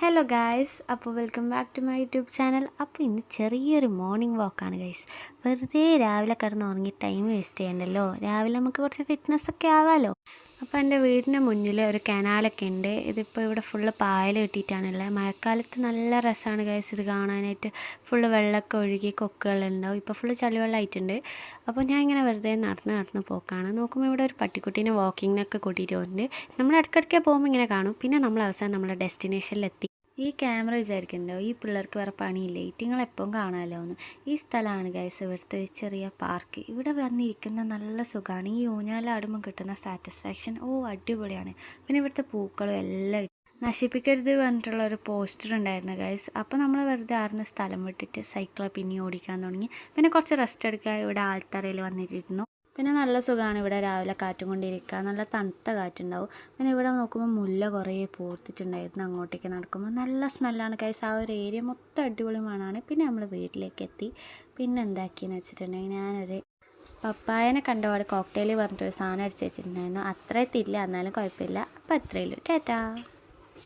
Hello guys, അപ്പോൾ welcome back to my YouTube channel. അപ്പോൾ ഇന്ന് ചെറിയൊരു മോർണിംഗ് വാക്കാണ് ഗൈസ്. വെറുതെ രാവിലെ കിടന്ന് ഉറങ്ങി ടൈം വേസ്റ്റ് ചെയ്യണ്ടല്ലോ, രാവിലെ നമുക്ക് കുറച്ച് ഫിറ്റ്നസ്സൊക്കെ ആവാമല്ലോ. അപ്പോൾ എൻ്റെ വീടിൻ്റെ മുന്നിൽ ഒരു കനാലൊക്കെ ഉണ്ട്. ഇതിപ്പോൾ ഇവിടെ ഫുള്ള് പായൽ കെട്ടിയിട്ടാണുള്ളത്. മഴക്കാലത്ത് നല്ല രസമാണ് ഗൈസ് ഇത് കാണാനായിട്ട്. ഫുള്ള് വെള്ളമൊക്കെ ഒഴുകി കൊക്കുകളുണ്ടാവും. ഇപ്പോൾ ഫുള്ള് ചളിവെള്ളമായിട്ടുണ്ട്. അപ്പോൾ ഞാൻ ഇങ്ങനെ വെറുതെ നടന്ന് പോക്കാണ്. നോക്കുമ്പോൾ ഇവിടെ ഒരു പട്ടിക്കുട്ടീനെ വാക്കിങ്ങിനൊക്കെ കൂട്ടിയിട്ട് പോകുന്നുണ്ട്. നമ്മൾ ഇടയ്ക്കിടയ്ക്ക് പോകുമ്പോൾ ഇങ്ങനെ കാണും. പിന്നെ നമ്മൾ അവസാനം നമ്മുടെ ഡെസ്റ്റിനേഷനിലെത്തി. ഈ ക്യാമറ വിചാരിക്കുന്നുണ്ടോ ഈ പിള്ളേർക്ക് വേറെ പണിയില്ലേ, ഇറ്റിങ്ങൾ എപ്പം കാണാമല്ലോ എന്ന്. ഈ സ്ഥലമാണ് ഗൈസ് ഇവിടുത്തെ ഒരു ചെറിയ പാർക്ക്. ഇവിടെ വന്നിരിക്കുന്ന നല്ല സുഖമാണ്. ഈ ഊഞ്ഞാലാടുമ്പോൾ കിട്ടുന്ന സാറ്റിസ്ഫാക്ഷൻ അടിപൊളിയാണ്. പിന്നെ ഇവിടുത്തെ പൂക്കളും എല്ലാം നശിപ്പിക്കരുത് പറഞ്ഞിട്ടുള്ള ഒരു പോസ്റ്റർ ഉണ്ടായിരുന്നു ഗൈസ്. അപ്പോൾ നമ്മൾ വെറുതെ ആർന്ന സ്ഥലം വിട്ടിട്ട് സൈക്കിള് പിന്നെ ഓടിക്കാൻ തുടങ്ങി. പിന്നെ കുറച്ച് റെസ്റ്റ് എടുക്കാൻ ഇവിടെ ആൾട്ടറയിൽ വന്നിട്ടിരുന്നു. പിന്നെ നല്ല സുഖമാണ് ഇവിടെ രാവിലെ കാറ്റും കൊണ്ടിരിക്കുക. നല്ല തണുത്ത കാറ്റുണ്ടാവും. പിന്നെ ഇവിടെ നോക്കുമ്പോൾ മുല്ല കുറേ പൂർത്തിട്ടുണ്ടായിരുന്നു. അങ്ങോട്ടേക്ക് നടക്കുമ്പോൾ നല്ല സ്മെല്ലാണ് ഗൈസ്. ആ ഒരു ഏരിയ മൊത്തം അടിപൊളി മണമാണ്. പിന്നെ നമ്മൾ വീട്ടിലേക്ക് എത്തി. പിന്നെ എന്താക്കിയെന്ന് വെച്ചിട്ടുണ്ടെങ്കിൽ ഞാനൊരു പപ്പായനെ കണ്ടപാട് കോക്ടെയിൽ പറഞ്ഞിട്ടൊരു സാധനം അടിച്ച് വെച്ചിട്ടുണ്ടായിരുന്നു. അത്ര എത്തിയില്ല, എന്നാലും കുഴപ്പമില്ല. അപ്പോൾ അത്രയേ ഉള്ളൂ. ടാറ്റാ.